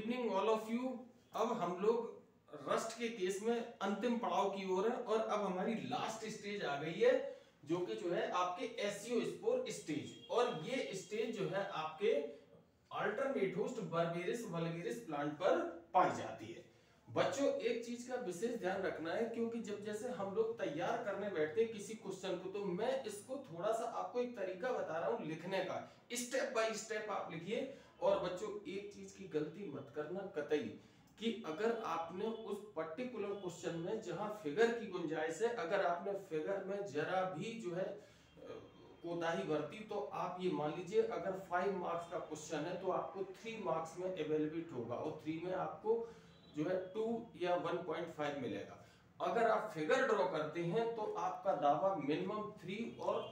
Evening all of you. अब हम लोग रस्ट के केस में अंतिम पड़ाव की ओर है और अब हमारी लास्ट स्टेज आ गई है जो है आपके एसियो स्पोर स्टेज। और ये स्टेज जो है आपके alternate host berberis vulgaris plant पर पाई जाती है। बच्चों एक चीज का विशेष ध्यान रखना है, क्योंकि जब जैसे हम लोग तैयार करने बैठते हैं किसी क्वेश्चन को, तो मैं इसको थोड़ा सा आपको एक तरीका बता रहा हूं लिखने का, स्टेप बाय स्टेप आप लिखिए। और बच्चों एक चीज की गलती मत करना कतई, कि अगर आपने उस पर्टिकुलर क्वेश्चन में जहां फिगर की गुंजाइश है, अगर आपने फिगर में जरा भी जो है कोताही बरती, तो आप ये मान लीजिए अगर 5 मार्क्स का क्वेश्चन है तो आपको 3 मार्क्स में एवेल्युएट होगा और 3 में आपको जो है 2 या 1.5 मिलेगा। अगर आप फिगर ड्रॉ करते हैं तो आपका दावा मिनिमम 3 और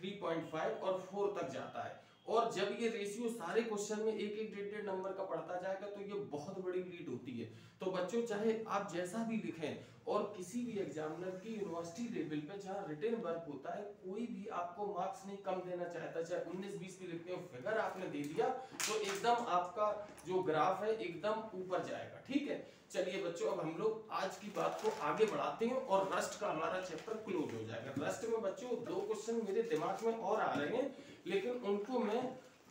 3.5 और 4 तक जाता है। और जब ये रेशियो सारे क्वेश्चन में एक एक डेढ़ नंबर का पड़ता जाएगा तो ये बहुत बड़ी लीड होती है। तो बच्चों चाहे आप जैसा भी लिखें, और किसी भी एग्जामिनर की यूनिवर्सिटी लेवल पे जहाँ रिटन वर्क होता है, कोई भी आपको मार्क्स नहीं कम देना चाहता। चाहे 19-20 भी लिखते हो, फिगर आपने दे दिया तो एकदम आपका जो ग्राफ है एकदम ऊपर जाएगा। ठीक है, चलिए बच्चों अब हम लोग आज की बात को आगे बढ़ाते हैं और रस्ट का हमारा चैप्टर क्लोज हो जाएगा। रस्ट में बच्चों 2 क्वेश्चन मेरे दिमाग में और आ रहे हैं, लेकिन उनको मैं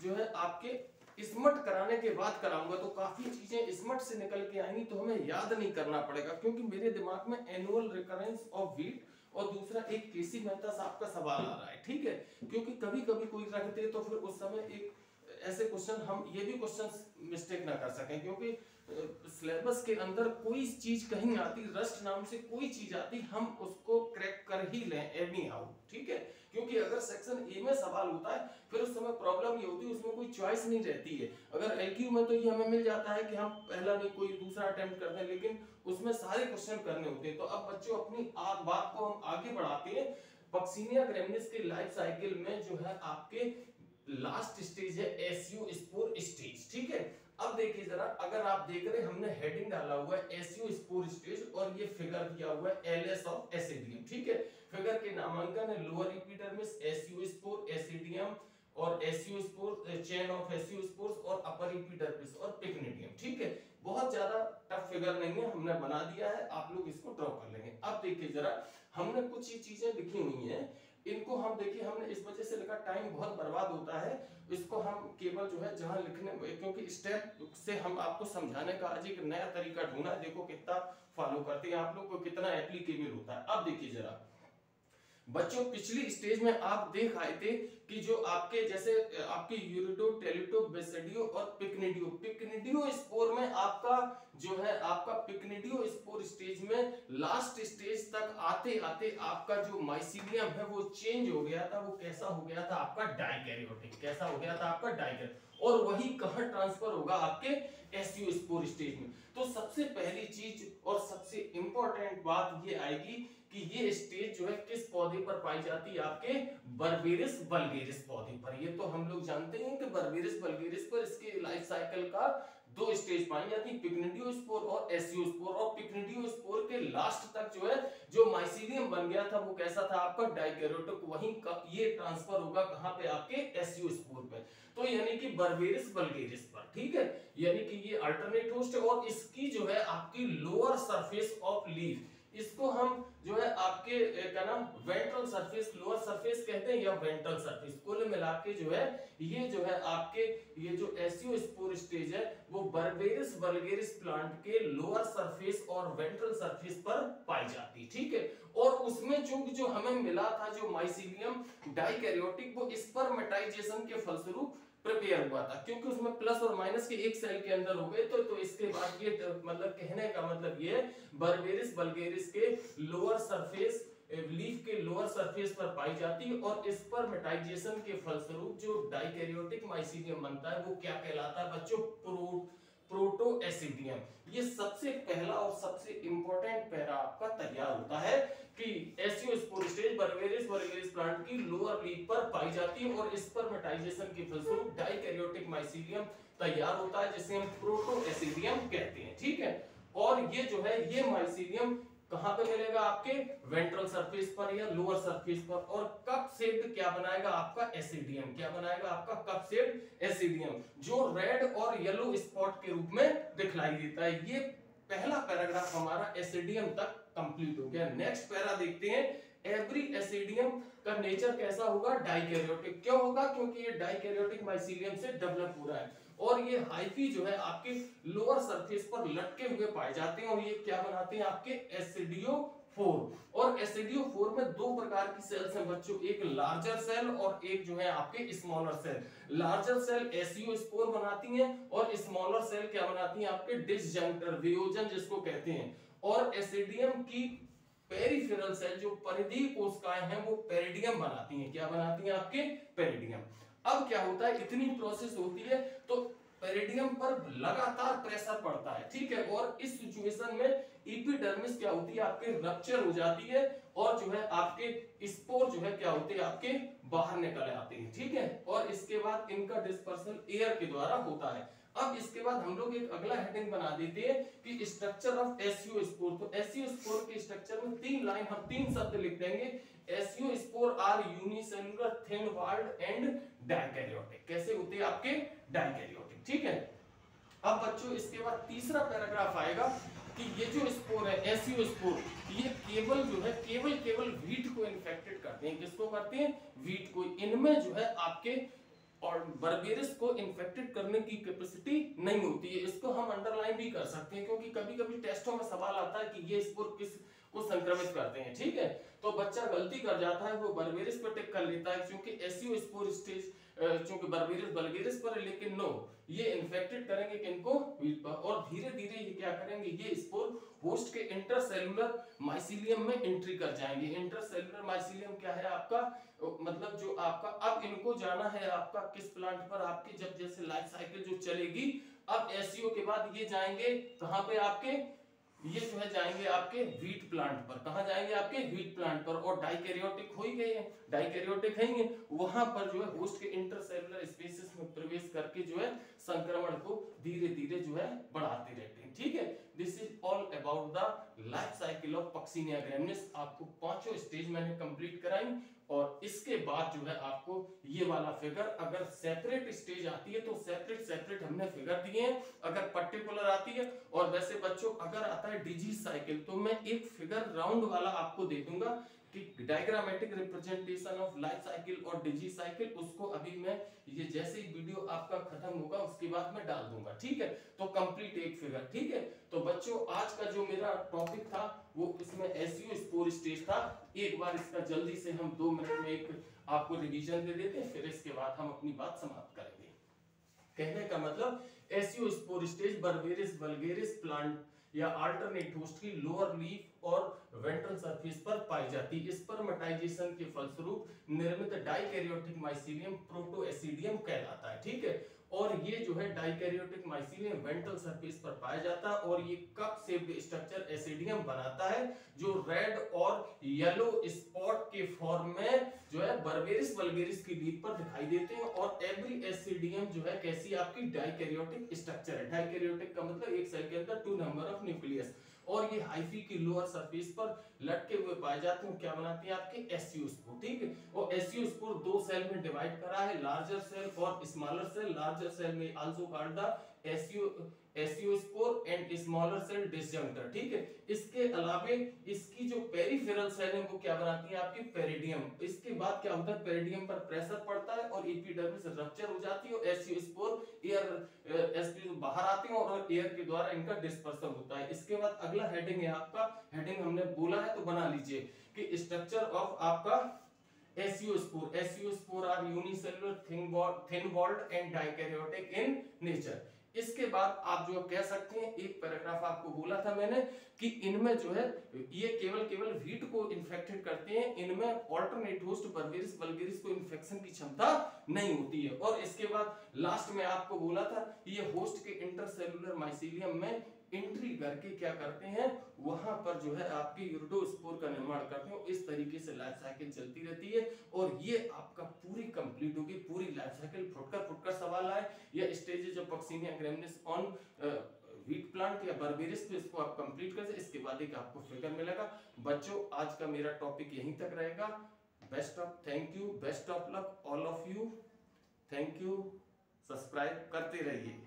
जो है आपके स्मट कराने के बाद कराऊंगा, तो काफी चीजें स्मट से निकल के आएंगी तो हमें याद नहीं करना पड़ेगा, क्योंकि मेरे दिमाग में एनुअल रिकरेंस ऑफ व्हीट और दूसरा एक केसी मेहता साहब का सवाल आ रहा है। ठीक है, क्योंकि कभी कभी कोई रखते तो फिर उस समय एक ऐसे क्वेश्चन हम ये भी क्वेश्चन मिस्टेक ना कर सकें, क्योंकि सिलेबस के अंदर कोई चीज कहीं आती, रस्ट नाम से कोई चीज आती, हम उसको क्रैक कर ही लें एनी हाउ। ठीक है, क्योंकि अगर सेक्शन ए में सवाल होता है फिर उस समय प्रॉब्लम ये होती है, उसमें कोई चॉइस नहीं रहती है। अगर एलक्यू में तो ये हमें मिल जाता है कि हम पहला नहीं कोई दूसरा अटेम्प्ट करते हैं, लेकिन उसमें सारे क्वेश्चन करने होते हैं। तो अब बच्चों अपनी बात को हम आगे बढ़ाते हैं। पक्सिनिया ग्रेमिनिस के लाइफ साइकिल में जो है आपके लास्ट स्टेज है एसियो स्पोर स्टेज। ठीक है, अब देखिए जरा, अगर आप देख रहे हैं हमने हेडिंग डाला हुआ है एसियो स्पोर स्टेज और ये फिगर दिया हुआ है एलएस ऑफ एसिडियम। ठीक है, फिगर के नामांकन है लोअर एपिडर्मिस, एसियो स्पोर, एसिडियम और SEO spore, chain of SEO spores और अपर एपिडर्मिस और पिग्नेडियम। ठीक है, बहुत ज्यादा टफ फिगर नहीं है, हमने बना दिया है, आप लोग इसको ड्रॉ कर लेंगे। अब देखिए जरा, हमने कुछ ही चीजें लिखी हुई हैं, इनको हम देखिए हमने इस वजह से लिखा, टाइम बहुत बर्बाद होता है, इसको हम केवल जो है जहां लिखने, क्योंकि स्टेप से हम आपको समझाने का आज एक नया तरीका ढूंढा, देखो कितना फॉलो करते हैं आप लोग को, कितना एप्लीकेबल होता है। अब देखिए जरा बच्चों, पिछली स्टेज में आप देख आए थे कि जो आपके जैसे आपके यूरिडो, टेलिटो, बेसिडियो और पिक्निडियो, पिक्निडियो स्पोर में आपका जो है आपका पिक्निडियो स्पोर स्टेज में लास्ट स्टेज तक आते आते आपका जो माइसीलियम है वो चेंज हो गया था। वो कैसा हो गया था आपका? डाइकैरियोटिक। कैसा हो गया था आपका? डाइकैरियोटिक। और वही कहां ट्रांसफर होगा? आपके एसियो स्पोर स्टेज में। तो सबसे पहली चीज और सबसे इंपॉर्टेंट बात ये आएगी कि ये स्टेज जो है किस पौधे पर पाई जाती है? आपके बर्बेरिस वल्गेरिस पौधे पर। ये तो हम लोग जानते हैं कि बर्बेरिस वल्गेरिस पर इसके लाइफ साइकिल का 2 स्टेज पाई जाती है, पिग्निडियो स्पोर और एसियो स्पोर। और पिग्निडियो स्पोर के लास्ट तक जो है जो माइसीलियम बन गया था वो कैसा था आपका? डाइकैरियोटिक। वहीं ये ट्रांसफर होगा कहां पे? आपके एसियो स्पोर पे। तो यानी कि बर्बेरिस वल्गेरिस पर। ठीक है, यानी कि ये अल्टरनेट होस्ट है और इसकी जो है आपकी लोअर सरफेस ऑफ लीफ, इसको हम जो है आपके क्या नाम, वेंट्रल सरफेस, लोअर सरफेस कहते हैं या वेंट्रल सरफेस। कुल मिला के जो है ये जो है आपके ये जो एसियो स्पोर स्टेज है वो बर्बेरिस वल्गेरिस प्लांट के लोअर सरफेस और वेंट्रल सरफेस पर पाई जाती। ठीक है, और उसमें चूंकि जो हमें मिला था जो माइसीलियम डाइकैरियोटिक, वो स्पर्मेटाइजेशन के फलस्वरूप प्रिपेयर हुआ था, क्योंकि उसमें प्लस और माइनस के एक सेल के अंदर हो गए। तो इसके बाद ये मतलब कहने का मतलब ये बर्बेरिस वल्गेरिस के लोअर सरफेस, लीफ के लोअर सरफेस पर पाई जाती है और स्पर्मेटाइजेशन के फलस्वरूप जो डाइकैरियोटिक माइसीलियम बनता है वो क्या कहलाता है बच्चों? प्रोटोएसिडियम। ये सबसे पहला और सबसे इंपॉर्टेंट पैरा आपका तैयार होता है कि SEO spore stage berberis vulgaris plant की लोअर लीफ पर पाई जाती है और स्पर्मेटाइजेशन के फलस्वरूप डाइकैरियोटिक माइसीलियम तैयार होता है, जिसे हम प्रोटोएसिडियम कहते हैं। ठीक है, और ये जो है ये माइसीलियम कहां पे मिलेगा? आपके वेंट्रल सरफेस पर या लोअर सरफेस पर। और कप शेप्ड क्या बनाएगा? आपका एसिडियम। क्या बनाएगा? आपका कप शेप्ड एसिडियम, जो रेड और येलो स्पॉट के रूप में दिखलाई देता है। ये पहला पैराग्राफ हमारा एसिडियम तक कंप्लीट हो गया। नेक्स्ट पैरा देखते हैं। एवरी एसिडियम का नेचर कैसा होगा? डाइकैरियोटिक। क्यों होगा? क्योंकि ये डाइकैरियोटिक माइसीलियम से डेवलप हो रहा है और ये हाइफी जो है आपके लोअर सरफेस पर लटके हुए पाए जाते हैं और ये क्या बनाते हैं? आपके एसिडियोफोर। और एसिडियोफोर में दो प्रकार की सेल्स हैं बच्चों, एक लार्जर सेल और एक जो है आपके smaller cell. Larger cell aeciospore बनाती हैं और स्मॉलर सेल क्या बनाती हैं? आपके डिसजंक्टर, वियोजन जिसको कहते हैं। और एसिडियम की पेरिफेरल सेल जो परिधीय कोशिकाएं हैं वो पेरिडियम बनाती हैं। क्या बनाती हैं? आपके पेरिडियम। अब क्या होता है? इतनी प्रोसेस होती है तो पेरिडियम पर लगातार प्रेशर पड़ता है, ठीक है। और इस सिचुएशन में एपिडर्मिस क्या होती है? आपके रप्चर हो जाती है और जो है आपके स्पोर जो है क्या होते हैं? आपके बाहर निकल आते हैं, ठीक है। और इसके बाद इनका डिस्पर्सन एयर के द्वारा होता है। अब इसके बाद हम लोग एक अगला हेडिंग बना देते हैं कि स्ट्रक्चर ऑफ एसियोस्पोर। तो एसियोस्पोर के स्ट्रक्चर में तीन लाइन, हम तीन शब्द लिख देंगे। Aeciospore are unicellular, thin walled and dikaryotic. कैसे होते हैं? आपके डाइकैरियोटिक, ठीक है। अब बच्चों इसके बाद तीसरा पैराग्राफ आएगा कि ये जो स्पोर है एसियोस्पोर, ये केवल जो है केवल वीट को इन्फेक्टेड करते हैं। किसको करते हैं? वीट को। इनमें जो है आपके और बर्बेरिस को इन्फेक्टेड करने की कैपेसिटी नहीं होती है। इसको हम अंडरलाइन भी कर सकते हैं क्योंकि कभी-कभी टेस्टों में सवाल आता है कि ये स्पोर किस को संक्रमित करते हैं, ठीक है। तो बच्चा गलती कर जाता है, वो बर्बेरिस पर टिक कर लेता है क्योंकि एसियोस्पोर स्टेज क्योंकि बर्बेरिस बल्गेरिस पर है, लेकिन नो, ये इन्फेक्टेड करेंगे किनको? वीट पर। और धीरे-धीरे ये क्या करेंगे? ये स्पोर होस्ट के इंटरसेलुलर माइसीलियम में एंट्री कर जाएंगे। इंटरसेलुलर माइसीलियम क्या है आपका? मतलब जो आपका अब इनको जाना है आपका किस प्लांट पर? आपकी जब जैसे लाइफ साइकिल जो चलेगी, अब एसईओ के बाद ये जाएंगे कहां पे? आपके ये जो है जाएंगे आपके वीट प्लांट पर। कहां जाएंगे? आपके वीट प्लांट पर। और डाइकैरियोटिक हो ही गए हैं, डाइकैरियोटिक हैं, वहां पर जो है होस्ट के इंटरसेलुलर स्पेसिस में प्रवेश करके जो है संक्रमण को धीरे-धीरे जो है बढ़ाते रहते हैं, ठीक है। This is all about the life cycle of Puccinia graminis. आपको पांचों स्टेज मैंने कंप्लीट कराई और इसके बाद जो है आपको ये वाला फिगर, अगर सेपरेट स्टेज आती है तो सेपरेट हमने फिगर दिए हैं, अगर पर्टिकुलर आती है। और वैसे बच्चों अगर आता है डिजीज साइकिल तो मैं एक फिगर राउंड वाला आपको दे दूंगा कि diagrammatic representation of life cycle और डिजीज साइकिल, उसको अभी मैं ये जैसे ही वीडियो आपका खत्म होगा उसके बाद मैं डाल दूंगा, ठीक है। तो कंप्लीट एक फिगर, ठीक है। तो बच्चों आज का जो मेरा टॉपिक था वो इसमें एसियोस्पोर स्टेज था। एक बार इसका जल्दी से हम 2 मिनट में एक आपको रिवीजन दे देते हैं, फिर इसके बाद हम अपनी बात समाप्त करेंगे। कहने का मतलब aeciospore stage berberis vulgaris plant या अल्टरनेट होस्ट की लोअर लीफ और वेंट्रल सरफेस पर पाई जाती है। स्पर्मेटाइजेशन के फलस्वरूप निर्मित डाइकैरियोटिक माइसीलियम प्रोटोएसिडियम कहलाता है, ठीक है। और ये जो है डाइकैरियोटिक माइसीलियम वेंट्रल सरफेस पर पाया जाता है और ये कप शेप्ड स्ट्रक्चर एसिडियम बनाता है जो रेड और येलो स्पॉट के फॉर्म में जो है बर्बेरिस वल्गेरिस की लीफ पर दिखाई देते हैं। और एवरी एसिडियम जो है कैसी आपकी डाइकैरियोटिक स्ट्रक्चर है। डाइकैरियोटिक का मतलब एक सेल के अंदर 2 नंबर ऑफ न्यूक्लियस, और ये हाइफी की लोअर सरफेस पर लटके हुए पाए जाते हैं। क्या बनाती है? आपके एसियोस्पोर, ठीक है। और एसियोस्पोर 2 सेल में डिवाइड करा है, लार्जर सेल और स्मॉलर सेल। लार्जर सेल में also called the aeciospore and smaller cell disjunctor, ठीक है। इसके अलावे इसकी जो पेरिफेरल सेल है वो क्या बनाती है? आपकी पेरिडियम। इसके बाद क्या होता है? पेरिडियम पर प्रेशर पड़ता है और एपिडर्मिस रप्चर हो जाती है और एसियोस्पोर एयर बाहर आते हैं और एयर के द्वारा इनका डिस्पर्सन होता है। इसके बाद अगला हेडिंग है आपका, हेडिंग हमने बोला है तो बना लीजिए कि स्ट्रक्चर ऑफ आपका aeciospore. Aeciospore are unicellular, thin walled and dikaryotic in nature. इसके बाद आप जो कह सकते हैं, एक पैराग्राफ आपको बोला था मैंने कि इनमें जो है ये केवल वीट को इन्फेक्टेड करते हैं, इनमें अल्टरनेट होस्ट बर्बेरिस वल्गेरिस को इन्फेक्शन की क्षमता नहीं होती है। और इसके बाद लास्ट में आपको बोला था ये होस्ट के इंटरसेलुलर माइसीलियम में एंट्री करके क्या करते हैं? वहां पर जो है आपकी यूरिडोस्पोर का निर्माण करते हैं। इस तरीके से लाइफ साइकिल चलती रहती है और ये आपका पूरी कंप्लीट होगी, पूरी लाइफ साइकिल। फुटकर सवाल आए, या stages of Puccinia graminis on wheat plant या बर्बेरिस, तो इसको आप कंप्लीट कर, इसके बाद एक आपको फिगर मिलेगा। बच्चों आज का मेरा टॉपिक यहीं तक रहेगा। Best of, thank you, best of luck all of you, thank you. Subscribe करते रहिए।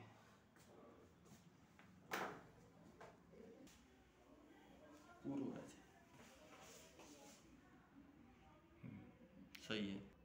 सही है।